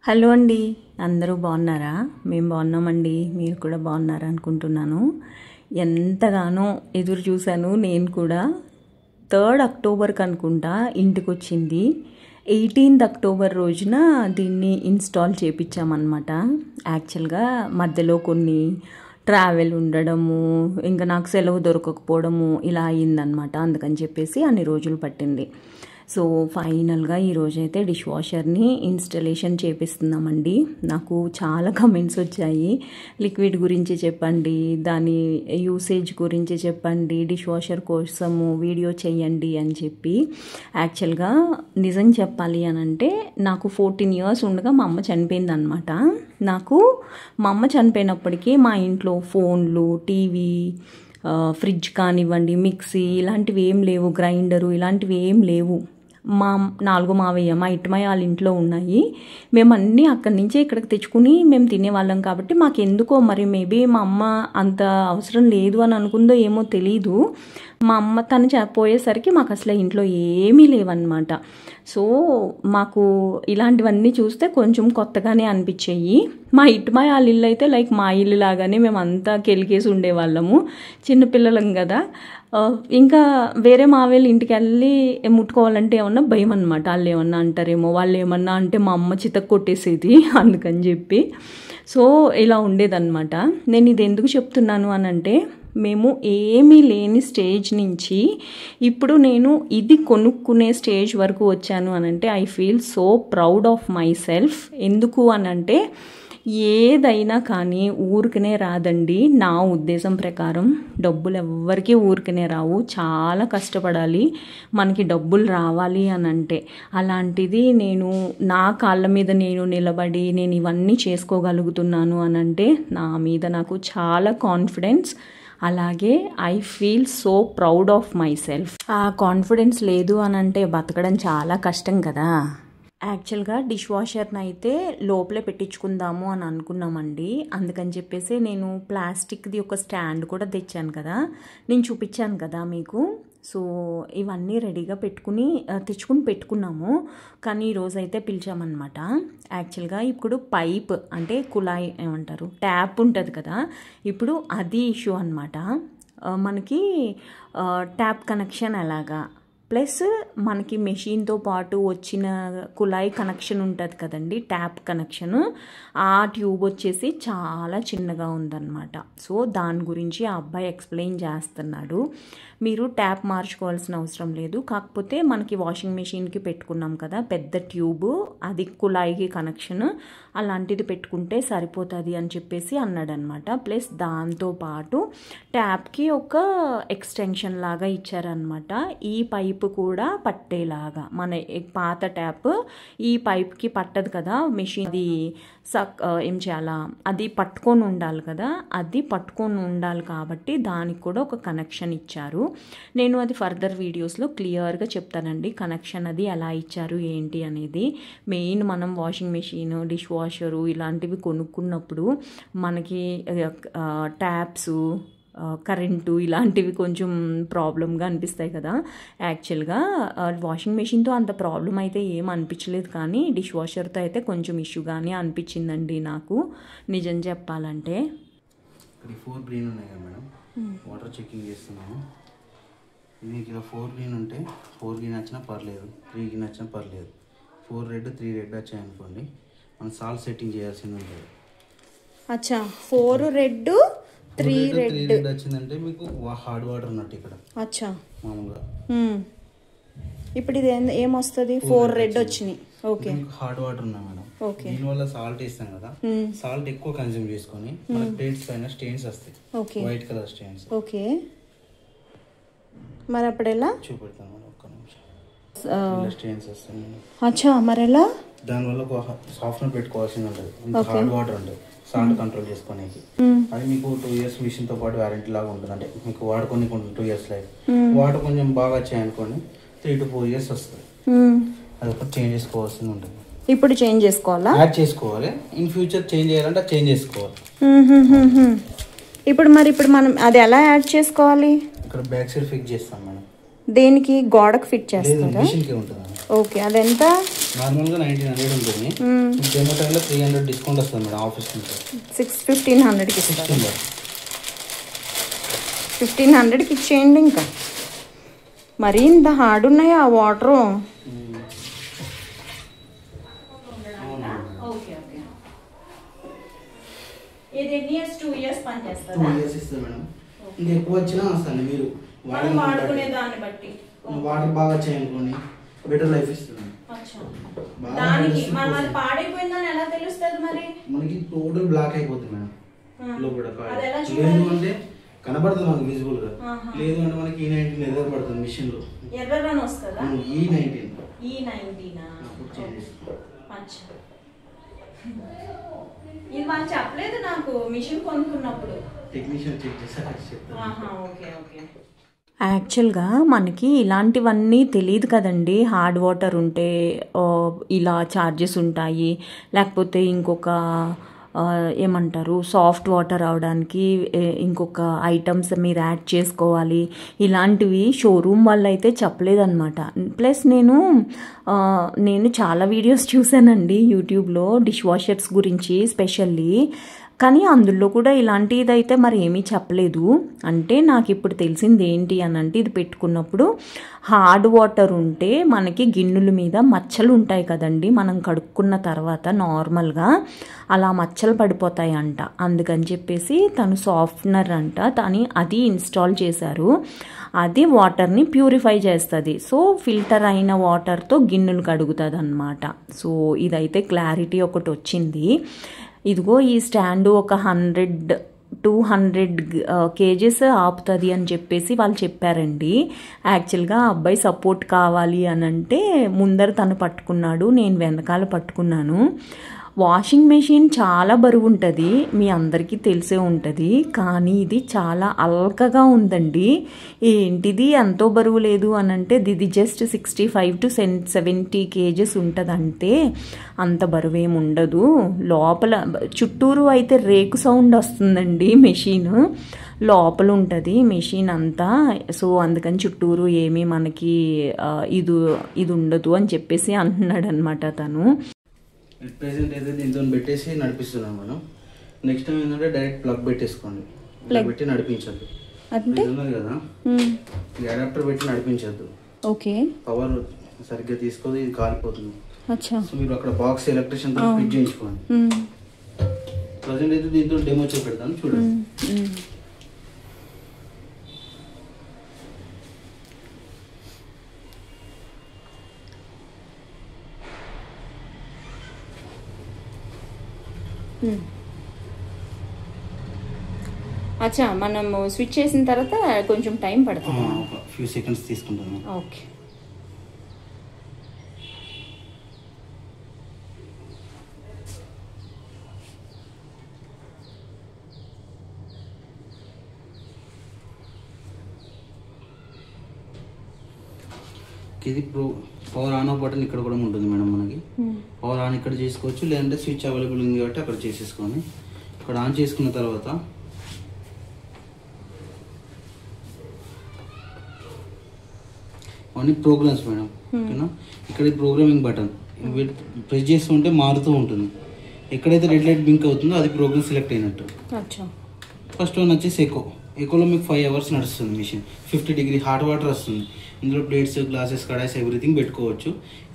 Hello అండి, అందరూ బాగున్నారా? మేము బాగున్నామండి. మీరు కూడా బాగున్నారా అనుకుంటున్నాను. ఎంతగానో ఎదురు చూశాను నేను కూడా. 3rd అక్టోబర్కి అనుకుంటా ఇంటికి వచ్చింది. 18th అక్టోబర్ రోజున దీన్ని ఇన్స్టాల్ చేయించామన్నమాట. యాక్చువల్గా మధ్యలో కొన్ని ట్రావెల్ ఉండడము, ఇంకా నాకు సెలవు దొరకకపోవడము ఇలా అయ్యిందనమాట. అందుకని చెప్పేసి అన్ని రోజులు పట్టింది. సో ఫైనల్గా ఈరోజైతే డిష్ వాషర్ని ఇన్స్టలేషన్ చేపిస్తున్నామండి. నాకు చాలా కమెంట్స్ వచ్చాయి, లిక్విడ్ గురించి చెప్పండి, దాని యూసేజ్ గురించి చెప్పండి, డిష్ వాషర్ కోసము వీడియో చేయండి అని చెప్పి. యాక్చువల్గా నిజం చెప్పాలి అని అంటే నాకు 14 years ఉండగా మా అమ్మ చనిపోయిందనమాట. నాకు మా అమ్మ చనిపోయినప్పటికీ మా ఇంట్లో ఫోన్లు, టీవీ, ఫ్రిడ్జ్ కానివ్వండి, మిక్సీ ఇలాంటివి ఏం లేవు, గ్రైండరు ఇలాంటివి ఏం లేవు. మా 4 మావయ్య మా ఇటుమయ్య వాళ్ళ ఇంట్లో ఉన్నాయి. మేము అన్నీ అక్కడి నుంచే ఇక్కడికి తెచ్చుకుని మేము తినేవాళ్ళం. కాబట్టి మాకు ఎందుకో మరి మేబీ మా అమ్మ అంత అవసరం లేదు అని అనుకుందో ఏమో తెలీదు. మా అమ్మ తను పోయేసరికి మాకు అసలు ఇంట్లో ఏమీ లేవన్నమాట. సో మాకు ఇలాంటివన్నీ చూస్తే కొంచెం కొత్తగానే అనిపించాయి. మా ఇటుమయ్య వాళ్ళ ఇల్లు అయితే లైక్ మా ఇల్లు లాగానే మేము అంతా కెలికేసి ఉండేవాళ్ళము, చిన్నపిల్లలం కదా. ఇంకా వేరే మావేళ్ళ ఇంటికి వెళ్ళి ముట్టుకోవాలంటే ఏమన్నా భయం అనమాట. వాళ్ళు ఏమన్నా అంటారేమో, వాళ్ళు ఏమన్నా అంటే మా అమ్మ చితక్ కొట్టేసేది అందుకని చెప్పి. సో ఇలా ఉండేదన్నమాట. నేను ఇది ఎందుకు చెప్తున్నాను అని అంటే, మేము ఏమీ లేని స్టేజ్ నుంచి ఇప్పుడు నేను ఇది కొనుక్కునే స్టేజ్ వరకు వచ్చాను అని అంటే I feel so proud of my self. ఎందుకు అని అంటే ఏదైనా కానీ ఊరికనే రాదండి. నా ఉద్దేశం ప్రకారం డబ్బులు ఎవ్వరికీ ఊరికనే రావు, చాలా కష్టపడాలి మనకి డబ్బులు రావాలి అని అంటే. అలాంటిది నేను నా కాళ్ళ మీద నేను నిలబడి నేను ఇవన్నీ చేసుకోగలుగుతున్నాను అని అంటే నా మీద నాకు చాలా కాన్ఫిడెన్స్. అలాగే I feel so proud of my self. ఆ కాన్ఫిడెన్స్ లేదు అని అంటే బతకడం చాలా కష్టం కదా. యాక్చువల్గా డిష్ వాషర్ని అయితే లోపలే పెట్టించుకుందాము అని అనుకున్నామండి. అందుకని చెప్పేసి నేను ప్లాస్టిక్ది ఒక స్టాండ్ కూడా తెచ్చాను కదా, నేను చూపించాను కదా మీకు. సో ఇవన్నీ రెడీగా తెచ్చుకుని పెట్టుకున్నాము. కానీ ఈరోజు అయితే పిలిచామన్నమాట. యాక్చువల్గా ఇప్పుడు పైప్ అంటే కుళాయి ఏమంటారు, ట్యాప్ ఉంటుంది కదా, ఇప్పుడు అది ఇష్యూ అనమాట. మనకి ట్యాప్ కనెక్షన్ ఎలాగా, ప్లస్ మనకి మెషిన్తో పాటు వచ్చిన కుళాయి కనెక్షన్ ఉంటుంది కదండి, ట్యాప్ కనెక్షన్. ఆ ట్యూబ్ వచ్చేసి చాలా చిన్నగా ఉందన్నమాట. సో దాని గురించి ఆ అబ్బాయి ఎక్స్ప్లెయిన్ చేస్తున్నాడు. మీరు ట్యాప్ మార్చుకోవాల్సిన అవసరం లేదు, కాకపోతే మనకి వాషింగ్ మెషిన్కి పెట్టుకున్నాం కదా పెద్ద ట్యూబ్, అది కుళాయికి కనెక్షన్, అలాంటిది పెట్టుకుంటే సరిపోతుంది అని చెప్పేసి అన్నాడనమాట. ప్లస్ దాంతోపాటు ట్యాప్కి ఒక ఎక్స్టెన్షన్ లాగా ఇచ్చారనమాట. ఈ పైప్ కూడా పట్టేలాగా, మన పాత ట్యాప్ ఈ పైప్కి పట్టదు కదా మెషిన్, అది ఏం చేయాలా, అది పట్టుకొని ఉండాలి కదా, అది పట్టుకొని ఉండాలి కాబట్టి దానికి కూడా ఒక కనెక్షన్ ఇచ్చారు. నేను అది ఫర్దర్ వీడియోస్లో క్లియర్గా చెప్తానండి, కనెక్షన్ అది ఎలా ఇచ్చారు ఏంటి అనేది. మెయిన్ మనం వాషింగ్ మెషిన్, డిష్ వాషరు ఇలాంటివి కొనుక్కున్నప్పుడు మనకి ట్యాప్స్, కరెంటు ఇలాంటివి కొంచెం ప్రాబ్లంగా అనిపిస్తాయి కదా. యాక్చువల్గా వాషింగ్ మెషిన్తో అంత ప్రాబ్లం అయితే ఏం అనిపించలేదు, కానీ డిష్ వాషర్తో అయితే కొంచెం ఇష్యూగానే అనిపించిందండి నాకు నిజం చెప్పాలంటే. 4 గ్రీన్ ఉన్నాయి కదా మేడం, వాటర్ చెకింగ్ చేస్తున్నాము. మీకు ఇలా 4 గ్రీన్ ఉంటే 4 గ్రీన్ వచ్చినా పర్లేదు, 3 గ్రీన్ వచ్చినా పర్లేదు. 4 రెడ్ 3 రెడ్ వచ్చాయనుకోండి, మనం సాల్ట్ సెట్టింగ్ చేయాల్సింది ఉంటుంది. అచ్చా, 4 రెడ్ 3 రెడ్ వచ్చిందంటే మీకు హార్డ్ వాటర్ ఉన్నట్టు ఇక్కడ. అచ్చా, మామూలుగా ఇప్పుడు ఇది ఏమొస్తుంది? 4 రెడ్ వచ్చినాయి. ఓకే, హార్డ్ వాటర్ ఉన్నా మేడం. ఓకే, దీనివల్ల సాల్ట్ వేస్తాం కదా, సాల్ట్ ఎక్కువ కన్జ్యూమ్ చేసుకొని మన ప్లేట్స్ పైన స్టెయిన్స్ వస్తాయి, వైట్ కలర్ స్టెయిన్స్. ఓకే, మరి అప్పుడు ఎలా చూపెడతాను మేడం, ఒక్క నిమిషం. స్టెయిన్స్ వస్తాయి. అచ్చా, మరి ఎలా? దానివల్ల ఒక సాఫ్ట్వేర్ పెట్టుకోవాల్సింది ఉంటుంది, హార్డ్ వాటర్ ఉంటుంది సాల్ట్ కంట్రోల్ చేసుకోనికి. అది మీకు 2 years మిషన్ తో పాటు వారంటీ లాగా ఉంటుంది. అంటే మీకు వాడుకొని 2 years లైఫ్, వాటర్ కొంచెం బాగా వచ్చాయనుకోండి 3 to 4 years వస్తుంది. అది ఒకటి చేంజ్ చేసుకోవాల్సింది ఉంటుంది. ఇప్పుడు చేంజ్ చేసుకోవాలా? యాడ్ చేసుకోవాలి. ఇన్ ఫ్యూచర్ చేంజ్ చేయాలంటే చేంజ్ చేసుకోవాలి. ఇప్పుడు మనం అది ఎలా యాడ్ చేసుకోవాలి? ఇక్కడ బ్యాక్ సైడ్ ఫిక్స్ చేస్తాం మేడం. దేనికి? గోడకు ఫిట్ చేస్తారా? మెషిన్ కి ఉంటుంది. ఓకే, అదెంత? నార్మల్గా 1900 ఉంటుంది. డెమో టైంలో 300 డిస్కౌంట్ వస్తుంది మేడం ఆఫీస్ నుంచి. 1500కి ఇస్తారు. 1500కి ఇచ్చేయండి. ఇంకా మరీ ఇంత హార్డ్ ఉన్నాయా ఆ వాటరు? ఇది 2 ఇయర్స్ పనిచేస్తుంది. 2 ఇయర్స్ ఇస్తుంది మేడం. ఇంకా ఎక్కువ వచ్చినా వస్తుంది మీరు వాడుకునే దాన్ని బట్టి. వాటర్ బాగా చేయాలనుకోండి బెటర్ లైఫ్ ఇస్తుంది. దానికి మనం అది పాడైపోయిందని ఎలా తెలుస్తుంది మరి? మనకి టోటల్ బ్లాక్ అయిపోతుంది మేడం లోపల. లేదు అంటే కనబడుతుంది మనకి విజిబుల్ గా. లేదు అంటే మనకి E19 ఎర్రర్ పడుతుంది మిషన్ లో. ఎర్రర్ అని వస్తుందా? E19 ఇది వాళ్ళు చెప్పలేదు నాకు మిషన్ కొనుక్కున్నప్పుడు. టెక్నీషియన్ చెక్ చేశాక చెప్తాను. Okay okay. యాక్చువల్గా మనకి ఇలాంటివన్నీ తెలియదు కదండి. హార్డ్ వాటర్ ఉంటే ఇలా ఛార్జెస్ ఉంటాయి, లేకపోతే ఇంకొక ఏమంటారు సాఫ్ట్ వాటర్ అవడానికి ఇంకొక ఐటమ్స్ మీరు యాడ్ చేసుకోవాలి, ఇలాంటివి షోరూమ్ వాళ్ళు అయితే చెప్పలేదన్నమాట. ప్లస్ నేను చాలా వీడియోస్ చూసానండి యూట్యూబ్లో డిష్ వాషర్స్ గురించి స్పెషల్లీ. కానీ అందులో కూడా ఇలాంటిదైతే మరి ఏమీ చెప్పలేదు. అంటే నాకు ఇప్పుడు తెలిసింది ఏంటి అని అంటే, ఇది పెట్టుకున్నప్పుడు హార్డ్ వాటర్ ఉంటే మనకి గిన్నెల మీద మచ్చలు ఉంటాయి కదండి, మనం కడుక్కున్న తర్వాత నార్మల్గా అలా మచ్చలు పడిపోతాయి అంట. అందుకని చెప్పేసి తను సాఫ్ట్నర్ అంట, అది ఇన్స్టాల్ చేశారు. అది వాటర్ని ప్యూరిఫై చేస్తుంది. సో ఫిల్టర్ అయిన వాటర్తో గిన్నెలు కడుగుతుంది అన్నమాట. సో ఇదైతే క్లారిటీ ఒకటి వచ్చింది. ఇదిగో ఈ స్టాండ్ ఒక 100-200 kgs ఆపుతుంది అని చెప్పేసి వాళ్ళు చెప్పారండి. యాక్చువల్గా అబ్బాయి సపోర్ట్ కావాలి అని అంటే ముందర తను పట్టుకున్నాడు, నేను వెనకాల పట్టుకున్నాను. వాషింగ్ మెషిన్ చాలా బరువు ఉంటుంది, మీ అందరికీ తెలిసే ఉంటుంది. కానీ ఇది చాలా అల్కగా ఉందండి. ఏంటిది ఎంతో బరువు లేదు అని అంటే, ఇది జస్ట్ 65-70 kgs ఉంటుంది. అంటే అంత బరువు ఏమి ఉండదు. లోపల చుట్టూరు అయితే రేకు సౌండ్ వస్తుందండి మెషిన్, లోపల ఉంటుంది మెషిన్ అంతా. సో అందుకని చుట్టూరు ఏమీ మనకి ఇది ఉండదు అని చెప్పేసి అంటున్నాడు అనమాట తను. ప్రెసెంట్ అయితే దీంతో పెట్టేసి నడిపిస్తున్నాం మనం. నెక్స్ట్ టైం ఏంటంటే డైరెక్ట్ ప్లగ్ పెట్టేసుకోండి, ప్లగ్ పెట్టి నడిపించద్దు. ఉన్నది కదా ఈ అడాప్టర్ పెట్టి నడిపించద్దు. ఓకే, పవర్ సరిగ్గా తీసుకోదు, ఇది కాలిపోతుంది. సో మీరు అక్కడ బాక్స్ ఎలక్ట్రిషియన్ తో ఫిట్ చేయించుకోండి. ప్రెసెంట్ అయితే దీంతో డెమో చూపెడతాను చూడండి. అచ్చా, మనం స్విచ్ చేసిన తర్వాత కొంచెం టైం పడుతుంది, ఒక ఫ్యూ సెకండ్స్ తీసుకుంటాను. ఓకే. ఇది పవర్ ఆన్ ఆఫ్ బటన్ ఇక్కడ కూడా ఉంటుంది మేడం. మనకి పవర్ ఆన్ ఇక్కడ చేసుకోవచ్చు, లేదంటే స్విచ్ అవైలబుల్ ఉంది కాబట్టి అక్కడ చేసేసుకొని ఇక్కడ ఆన్ చేసుకున్న తర్వాత అన్ని ప్రోగ్రామ్స్ మేడం. ఓకేనా, ఇక్కడ ప్రోగ్రామింగ్ బటన్ ప్రెస్ చేస్తుంటే మారుతూ ఉంటుంది. ఎక్కడైతే రెడ్ లైట్ బ్లింక్ అవుతుందో అది ప్రోగ్రామ్ సెలెక్ట్ అయినట్టు. ఫస్ట్ వన్ వచ్చేసి ఎకోలో మీకు 5 hours నడుస్తుంది మిషన్. 50 degree హాట్ వాటర్ వస్తుంది. ఇందులో ప్లేట్స్, గ్లాసెస్, కడాయిస్ ఎవ్రీథింగ్ పెట్టుకోవచ్చు.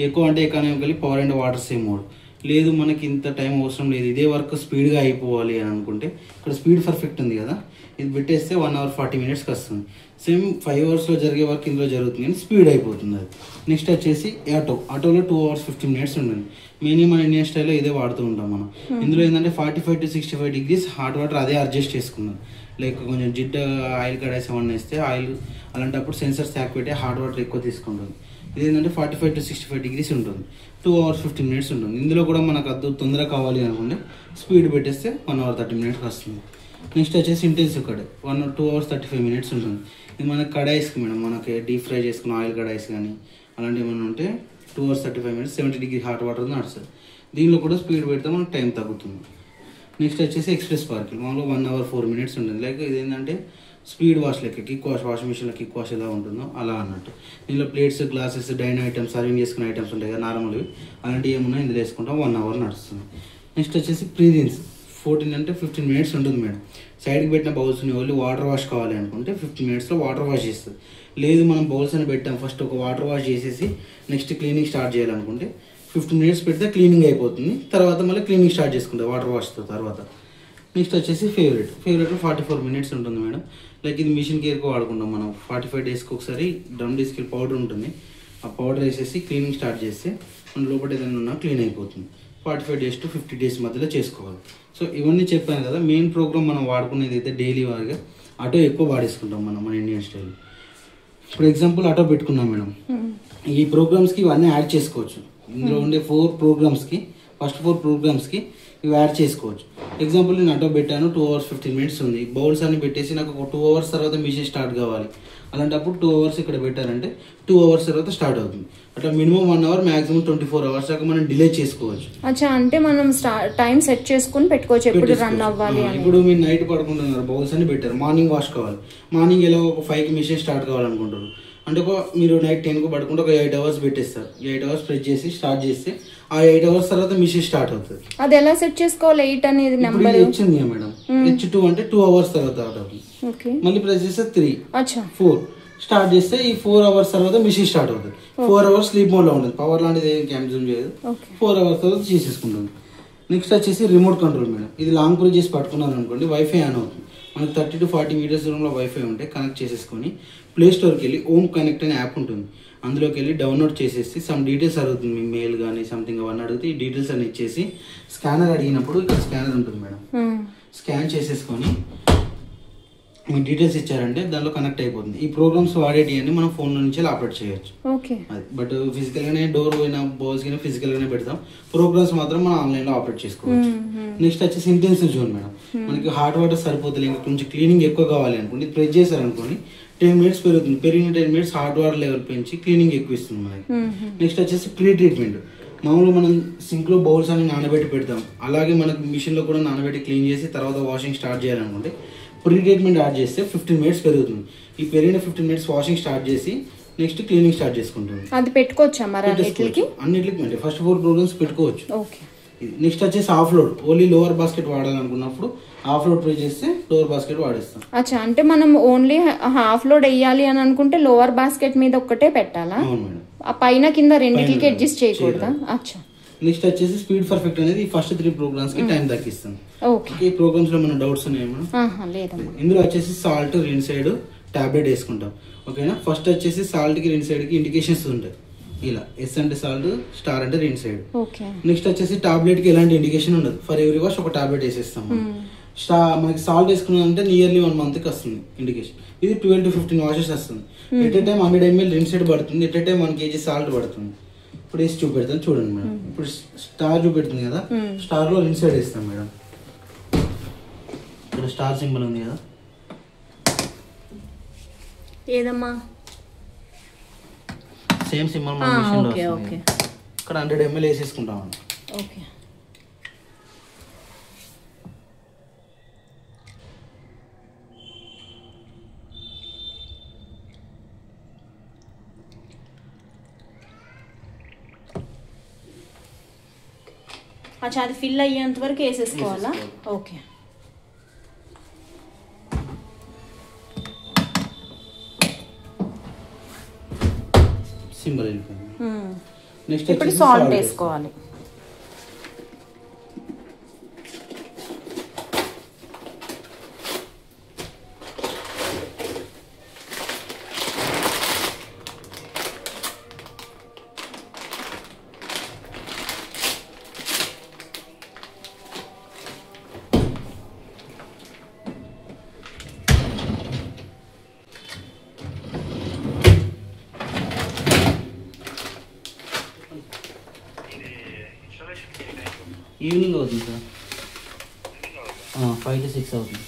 ఎక్కువ అంటే economically power and water same mode. లేదు మనకి ఇంత టైం అవసరం లేదు, ఇదే వర్క్ స్పీడ్గా అయిపోవాలి అని అనుకుంటే ఇక్కడ స్పీడ్ పర్ఫెక్ట్ ఉంది కదా, ఇది పెట్టేస్తే 1 hour 40 minutesకి వస్తుంది. సేమ్ 5 hours జరిగే వర్క్ ఇందులో జరుగుతుంది కానీ స్పీడ్ అయిపోతుంది అది. నెక్స్ట్ వచ్చేసి ఆటోలో 2 hours 15 minutes ఉంటుంది. మెయిన్ మన ఇండియన్ స్టైల్లో ఇదే వాడుతూ ఉంటాం మనం. ఇందులో ఏంటంటే 45-65 degrees హాట్ వాటర్ అదే అడ్జస్ట్ చేసుకున్నాం. లైక్ కొంచెం జిడ్డు ఆయిల్ కడాయిస్ ఏమన్నా వేస్తే ఆయిల్ అలాంటప్పుడు సెన్సర్స్ యాక్టివేట్ అయ్యి హాట్ వాటర్ ఎక్కువ తీసుకుంటుంది. ఇది ఏంటంటే 45-65 degrees ఉంటుంది, 2 hours 15 minutes ఉంటుంది. ఇందులో కూడా మనకు అది తొందరగా కావాలి అనుకుంటే స్పీడ్ పెట్టేస్తే 1 hour 30 minutesకి వస్తుంది. నెక్స్ట్ వచ్చేసి ఇంటెన్సివ్ కడాయి 2 hours 35 minutes ఉంటుంది. ఇది మనకి కడాయిస్కి మేడం, మనకి డీప్ ఫ్రై చేసుకున్న ఆయిల్ కడాయిస్ కానీ అలాంటివి ఏమైనా ఉంటే 2 hours 35 minutes 70 degree hot water నడుస్తుంది. దీనిలో కూడా స్పీడ్ పెడితే మనకు టైం తగ్గుతుంది. నెక్స్ట్ వచ్చేసి ఎక్స్ప్రెస్ స్పార్కిల్ మామూలుగా 1 hour 4 minutes ఉంటుంది. లైక్ ఇది ఏంటంటే స్పీడ్ వాష్ లెక్క కిక్ వాష్, వాషింగ్ మిషన్లో కిక్ వాష్ ఎలా ఉంటుందో అలా అన్నట్టు. దీనిలో plates, glasses, dine items, serving చేసుకునే ఐటమ్స్ ఉంటాయి కదా నార్మల్వి, అలాంటివి ఏమున్నా ఇందులో వేసుకుంటాం. 1 అవర్ నడుస్తుంది. నెక్స్ట్ వచ్చేసి ప్రీరిన్స్ 14 అంటే 15 మినిట్స్ ఉంటుంది మేడం. సైడ్కి పెట్టిన బౌల్స్ని ఓన్లీ వాటర్ వాష్ కావాలి అనుకుంటే 15 మినిట్స్లో వాటర్ వాష్ చేస్తుంది. లేదు మనం బౌల్స్ అని పెట్టాం, ఫస్ట్ ఒక వాటర్ వాష్ చేసేసి నెక్స్ట్ క్లీనింగ్ స్టార్ట్ చేయాలనుకుంటే 15 మినిట్స్ పెడితే క్లీనింగ్ అయిపోతుంది. తర్వాత మళ్ళీ క్లీనింగ్ స్టార్ట్ చేసుకుంటాం వాటర్ వాష్తో తర్వాత. నెక్స్ట్ వచ్చేసి ఫేవరెట్ 44 మినిట్స్ ఉంటుంది మేడం. లైక్ ఇది మిషన్ కేర్కి వాడుకుంటాం మనం. 45 డేస్కి ఒకసారి డ్రమ్ డిస్కిల్ పౌడర్ ఉంటుంది. ఆ పౌడర్ వేసేసి క్లీనింగ్ స్టార్ట్ చేస్తే మన లోపల ఏదైనా ఉన్నా క్లీన్ అయిపోతుంది. 45 డేస్ టు 50 డేస్ మధ్యలో చేసుకోవాలి. సో ఇవన్నీ చెప్పాను కదా. మెయిన్ ప్రోగ్రామ్ మనం వాడుకునేది అయితే డైలీ వారిగా ఆటో ఎక్కువ వాడేసుకుంటాం మన Indian style. For example auto పెట్టుకున్నాం మేడం. ఈ ప్రోగ్రామ్స్కి ఇవన్నీ యాడ్ చేసుకోవచ్చు. ఇందులో ఉండే 4 ప్రోగ్రామ్స్కి ఫస్ట్ 4 ప్రోగ్రామ్స్కి ఇవి యాడ్ చేసుకోవచ్చు. ఎగ్జాంపుల్ నేను ఆటో పెట్టాను, 2 hours 15 minutes ఉంది. బౌల్స్ అన్ని పెట్టేసి నాకు ఒక 2 hours తర్వాత మిషన్ స్టార్ట్ కావాలి. అలాంటప్పుడు 2 hours ఇక్కడ పెట్టారంటే 2 hours తర్వాత స్టార్ట్ అవుతుంది. అట్లా మినిమం 1 hour, మాక్సిమం 24 hours దాకా మనం డిలే చేసుకోవచ్చు. అచ్చా, అంటే మనం టైం సెట్ చేసుకుని పెట్టుకోవచ్చు ఎప్పుడు రన్ అవ్వాలి. ఇప్పుడు మీరు నైట్ పడుకుంటున్నారు, బౌల్స్ అని పెట్టారు, మార్నింగ్ వాష్ కావాలి. మార్నింగ్ ఎలా ఒక 5కి మిషన్ స్టార్ట్ కావాలనుకుంటారు అంటే మీరు నైట్ 10కు పడుకుంటే ఒక 8 hours పెట్టేస్తారు. 8 hours ప్రెస్ చేసి స్టార్ట్ చేస్తే ఆ 8 hours తర్వాత మిషన్ స్టార్ట్ అవుతుంది. అది ఎలా సెట్ చేసుకోవాలి? 8 అనేది నెంబర్ వచ్చింది మేడం. H2 అంటే 2 hours తర్వాత అవుతుంది. మళ్ళీ ప్రెస్ చేస్తే 3, 4 స్టార్ట్ చేస్తే ఈ 4 hours తర్వాత మిషన్ స్టార్ట్ అవుతుంది. 4 hours స్లీప్ మోడ్ లో ఉంటుంది. పవర్ లాంటిది ఏం కన్జ్యూమ్ చేయదు. 4 hours తర్వాత చేసేసుకుంటుంది. నెక్స్ట్ వచ్చేసి రిమోట్ కంట్రోల్ మేడం. ఇది లాంగ్ ప్రెస్ చేసి పట్టుకున్నాను అనుకోండి, వైఫై ఆన్ అవుతుంది. మనకు 30 to 40 meters దూరంలో వైఫై ఉంటే కనెక్ట్ చేసేసుకొని ప్లే స్టోర్కి వెళ్ళి హోమ్ కనెక్ట్ అనే యాప్ ఉంటుంది. అందులోకి వెళ్ళి డౌన్లోడ్ చేసేసి సమ్ డీటెయిల్స్ అడుగుతుంది, మీ మెయిల్ కానీ సంథింగ్ అవన్నీ అడిగితే ఈ డీటెయిల్స్ అన్ని ఇచ్చేసి స్కానర్ అడిగినప్పుడు ఇక్కడ స్కానర్ ఉంటుంది మేడం. స్కాన్ చేసేసుకొని మీ డీటెయిల్స్ ఇచ్చారంటే దానిలో కనెక్ట్ అయిపోతుంది. ఈ ప్రోగ్రామ్స్ వాడేటి అన్ని మనం ఫోన్ నుంచి ఆపరేట్ చేయొచ్చు. అది బట్ ఫిజికల్ గానే డోర్ పోయిన బౌల్స్ గానే ఫిజికల్ గానే పెడతాం. ప్రోగ్రామ్స్ మాత్రం మనం ఆన్లైన్ లో ఆపరేట్ చేసుకోవచ్చు. నెక్స్ట్ వచ్చేసి ఇంటెన్సివ్ జోన్ మేడం. మనకి హాట్ వాటర్ సరిపోతుంది, ఇంకా కొంచెం క్లీనింగ్ ఎక్కువ కావాలి అనుకోండి, ప్రెస్ చేశారనుకోండి 10 minutes పెరుగుతుంది. పెరిగిన 10 minutes హాట్ వాటర్ లెవెల్ పెంచి క్లీనింగ్ ఎక్కువ ఇస్తుంది మనకి. నెక్స్ట్ వచ్చేసి ప్రీ ట్రీట్మెంట్. మామూలుగా మనం సింక్ లో బౌల్స్ అని నానబెట్టి పెడతాం, అలాగే మనకి మిషన్ లో కూడా నానబెట్టి క్లీన్ చేసి తర్వాత వాషింగ్ స్టార్ట్ చేయాలనుకుంటే ప్రీ ట్రీట్మెంట్ యాడ్ చేస్తే 15 minutes పెరుగుతుంది. ఈ పెరిగిన 15 minutes వాషింగ్ స్టార్ట్ చేసి నెక్స్ట్ క్లీనింగ్ స్టార్ట్ చేసుకుంటుంది. అది పెట్టుకోవచ్చా మరి అన్నిటికి? అంటే ఫస్ట్ 4 ప్రోగ్రామ్స్ పెట్టుకోవచ్చు. నెక్స్ట్ వచ్చేసి half load. Only lower basket వాడాలనుకున్నప్పుడు హాఫ్ లోడ్ ప్రెస్ చేస్తే లోవర్ బాస్కెట్ వాడేస్తాం. అచ్చా, అంటే మనం ఓన్లీ హాఫ్ లోడ్ వేయాలి అని అనుకుంటే లోవర్ బాస్కెట్ మీద ఒక్కటే పెట్టాలా? అవును మేడం. ఆ పైన కింద రెండిటికి అడ్జస్ట్ చేయకూడదా? అచ్చా. నెక్స్ట్ వచ్చేసి స్పీడ్ పర్ఫెక్ట్ అనేది ఫస్ట్ 3 ప్రోగ్రామ్స్ కి టైం తగ్గిస్తుంది. ఈ ప్రోగ్రామ్స్ లో మన డౌట్స్ ఉన్నాయేమో? ఇందులో వచ్చేసి సాల్ట్ రిన్సైడ్ టాబ్లెట్ వేసుకుంటాం. ఓకేనా. ఫస్ట్ వచ్చేసి సాల్ట్ కి రిన్సైడ్ కి ఇండికేషన్స్ ఉంటాయి. ఇలా ఎస్ అంటే సాల్ట్, స్టార్ అంటే రిన్సైడ్. నెక్స్ట్ వచ్చేసి టాబ్లెట్ కి ఎలాంటి ఇండికేషన్ ఉండదు. ఫర్ ఎవ్రీ వాష్ ఒక టాబ్లెట్ వేసేస్తాం. మనకి సాల్ట్ వేసుకున్నామంటే నియర్లీ 1 month కి వస్తుంది ఇండికేషన్. ఇది 12 to 15 washes వస్తుంది. At a time 100 ml rinse aid పడుతుంది. At a time 1 kg salt పడుతుంది. ఇప్పుడు వేసి చూపెడతాను చూడండి మేడం. ఇప్పుడు స్టార్ చూపెడుతుంది కదా, స్టార్ లో రిన్సైడ్ వేస్తాం మేడం. ఇక్కడ స్టార్ సింబల్ ఉంది కదా, ఏదమ్మా సేమ్ సింబల్ మన మిషన్ లో వస్తుంది. ఇక్కడ 100 ml వేసేసుకుంటాం. ఓకే. అచ్చా, అది ఫిల్ అయ్యేంత వరకు వేసేసుకోవాలా? ఓకే. సింబల్ వెళ్ళిపోయింది. నెక్స్ట్ ఇప్పుడు సాల్ట్ వేసుకోవాలి. ఈవినింగ్ అవుతుంది సార్, 5 to 6 అవుతుంది.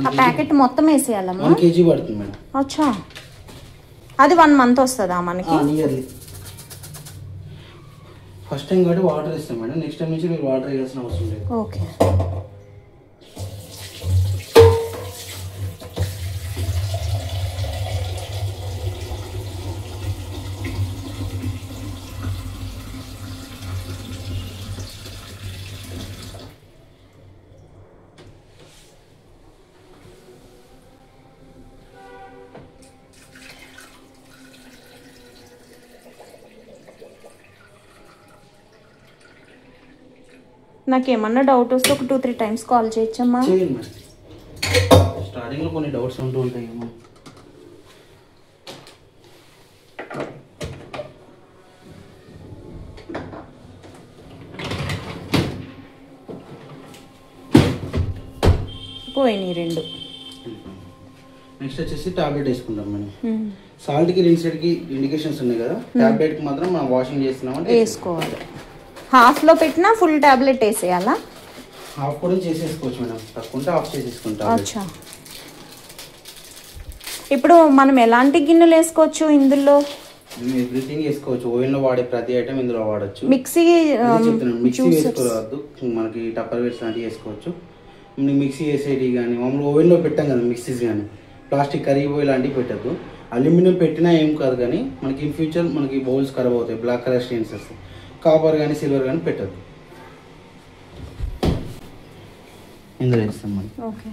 ఆ ప్యాకెట్ మొత్తం వేసేయాలమ్మా? 1 kg పడుతుంది మేడం. అచ్చా. అది 1 month వస్తుందా మనకి? నియర్లీ. ఫస్ట్ టైం కాబట్టి వాటర్ ఇస్తాం మేడం, నెక్స్ట్ టైం నుంచి మీరు వాటర్ వేయాల్సిన అవసరం లేదు. ఓకే. నాకేమన్నా డౌట్ వస్తే ఒక 2-3 times కాల్ చేయొచ్చమ్మా? చేయండి మేడం, స్టార్టింగ్లో కొన్ని డౌట్స్ ఉంటూ ఉంటాయి. పోయినాయి 2. నెక్స్ట్ వచ్చేసి టాబ్లెట్ వేసుకుంటాం మేడం. సాల్ట్కి రిన్సెడ్కి ఇండికేషన్స్ ఉన్నాయి కదా, టాబ్లెట్కి మాత్రం మనం వాషింగ్ చేస్తున్నామంటే వేసుకోవాలి. హాఫ్లో పెట్టినా ఫుల్ టాబ్లెట్ వేసేయాలా? హాఫ్ కూడా చేసేసుకోవచ్చు మేడం, తక్కువ ఆఫ్ చేసేసుకుంటాం. అచ్చా. ఇప్పుడు మనం ఎలాంటి గిన్నెలు వేసుకోవచ్చు ఇందులో? ఎవ్రీథింగ్ వేసుకోవచ్చు, ఓవెన్లో వాడే ప్రతి ఐటమ్ ఇందులో వాడచ్చు. మిక్సీ మిక్సీ వేసుకోవద్దు, మనకి టప్పర్ వేర్స్ లాంటివి వేసుకోవచ్చు. మిక్సీ వేసేవి కానీ మామూలు ఓవెన్లో పెట్టాం కదా మిక్సీస్ కానీ, ప్లాస్టిక్ కరిగిపోయి లాంటివి పెట్టద్దు. అల్యూమినియం పెట్టినా ఏం కాదు, కానీ మనకి ఇన్ ఫ్యూచర్ మనకి బౌల్స్ ఖరాబ్ అవుతాయి, బ్లాక్ కలర్ స్టెయిన్స్ వస్తాయి. కాపర్ కానీ సిల్వర్ కానీ పెట్టద్దు. ఇందులో వేస్తాం మనం. Okay,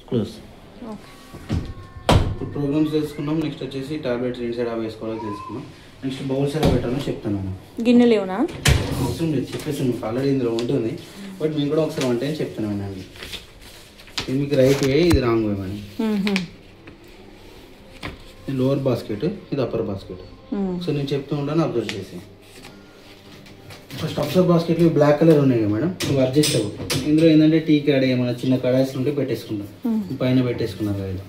close. ఓకే. ఇప్పుడు ప్రోగ్రామ్స్ తెలుసుకున్నాం. నెక్స్ట్ వచ్చేసి టాబ్లెట్స్ ఇన్సైడ్ అవి వేసుకోవాలో తెలుసుకున్నాం. నెక్స్ట్ బౌల్స్ ఎలా పెట్టాలో చెప్తాను. గిన్నెలు ఏమన్నా అవసరం లేదు, చెప్పేసి మీకు ఆల్రెడీ ఇందులో ఉంటుంది. బట్ మేము కూడా ఒకసారి 1 time చెప్తున్నాను అండి. ఇది మీకు రైట్ వే, ఇది రాంగ్ వే అని. ఇది లోవర్ బాస్కెట్, ఇది అప్పర్ బాస్కెట్. సో నేను చెప్తూ ఉంటాను, అబ్జర్వ్ చేసి. ఫస్ట్ అప్సర్ బాస్కెట్లు బ్లాక్ కలర్ ఉన్నాయి కదా మేడం, ఇవి అడ్జస్ట్ అవ్వు. ఇందులో ఏంటంటే టీ కడాయి ఏమైనా చిన్న కడాయిస్ ఉంటే పెట్టేసుకుంటాం, పైన పెట్టేసుకున్నారు కదా.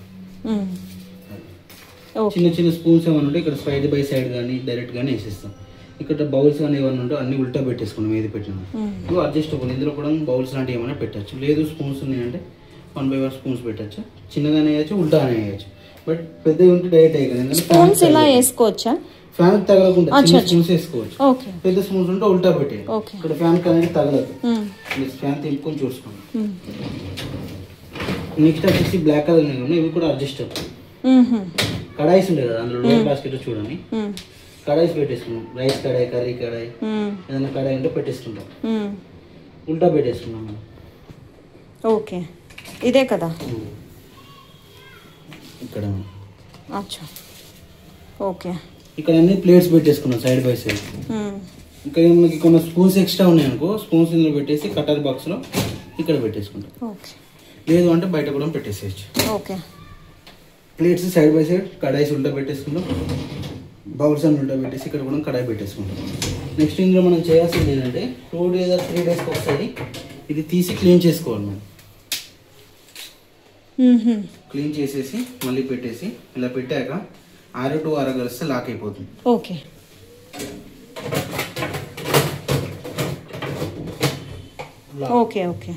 చిన్న చిన్న స్పూన్స్ ఏమైనా ఉంటే ఇక్కడ సైడ్ బై సైడ్ కానీ డైరెక్ట్ కానీ వేసేస్తాం. ఇక్కడ బౌల్స్ కానీ ఏమైనా ఉంటే అన్ని ఉల్టా పెట్టేసుకున్నాం, ఏది పెట్టినా. ఇవి అడ్జస్ట్ అవ్వాలి. ఇందులో కూడా బౌల్స్ లాంటివి ఏమైనా పెట్టచ్చు. లేదు స్పూన్స్ ఉన్నాయంటే 1 by 1 స్పూన్స్ పెట్టచ్చు. చిన్నగానే వేయచ్చు, ఉల్టానే వేయచ్చు. బట్ పెద్దవి ఉంటే డైరెక్ట్ అయ్యి స్పూన్స్ ఇలా వేసుకోవచ్చా? ఫ్యాన్ తగలకుండా చిన్న స్పూన్స్ వేసుకోవచ్చు. ఓకే. పెద్ద స్పూన్స్ ఉంటే ఉల్టా పెట్టేది. ఇక్కడ ఫ్యాన్ అనేది తగలదు. ఫ్యాన్ తిప్పుకొని చూసుకోండి. నెక్స్ట్ వచ్చేసి బ్లాక్ కలర్ ఉన్నాయి, ఇవి కూడా అడ్జస్ట్ అవుతాయి. కడాయిస్ ఉంటాయి కదా, అందులో లోయర్ బాస్కెట్ చూడండి, కడాయిస్ పెట్టేసుకున్నాం. రైస్ కడాయి, కర్రీ కడాయి, ఏదైనా కడాయి ఉంటే పెట్టేసుకుంటాం. ఉల్టా పెట్టేసుకున్నాం మనం. ఓకే, ఇదే కదా ఇక్కడ. అచ్చా, ఓకే. ఇక్కడ అన్ని ప్లేట్స్ పెట్టేసుకున్నాం సైడ్ బై సైడ్. ఇక్కడ మనకి కొన్ని స్పూన్స్ ఎక్స్ట్రా ఉన్నాయి అనుకో, స్పూన్స్ ఇందులో పెట్టేసి కటర్ బాక్స్లో ఇక్కడ పెట్టేసుకుంటాం. ఓకే. లేదు అంటే బయట కూడా పెట్టేసేయచ్చు. Okay. Plates side by side, కడాయిస్ ఉల్టా పెట్టేసుకుంటాం, బౌల్స్ అని ఉల్టా పెట్టేసి ఇక్కడ కూడా కడాయి పెట్టేసుకుంటాం. నెక్స్ట్ ఇందులో మనం చేయాల్సింది ఏంటంటే 2 days or 3 days ఒకసారి ఇది తీసి క్లీన్ చేసుకోవాలి మనం. క్లీన్ చేసేసి మళ్ళీ పెట్టేసి ఇలా పెట్టాక 6 to 6 కలిస్తే లాక్ అయిపోతుంది. ఓకే. Okay, okay.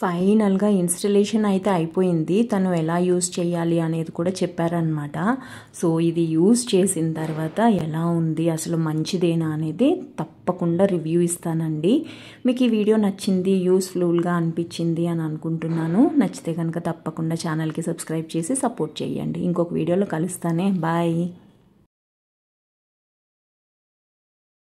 ఫైనల్గా ఇన్స్టలేషన్ అయితే అయిపోయింది. తను ఎలా యూజ్ చేయాలి అనేది కూడా చెప్పారనమాట. సో ఇది యూజ్ చేసిన తర్వాత ఎలా ఉంది, అసలు మంచిదేనా అనేది తప్పకుండా రివ్యూ ఇస్తానండి. మీకు ఈ వీడియో నచ్చింది, యూస్ఫుల్గా అనిపించింది అని అనుకుంటున్నాను. నచ్చితే కనుక తప్పకుండా ఛానల్కి సబ్స్క్రైబ్ చేసి సపోర్ట్ చేయండి. ఇంకొక వీడియోలో కలుస్తానే. బాయ్.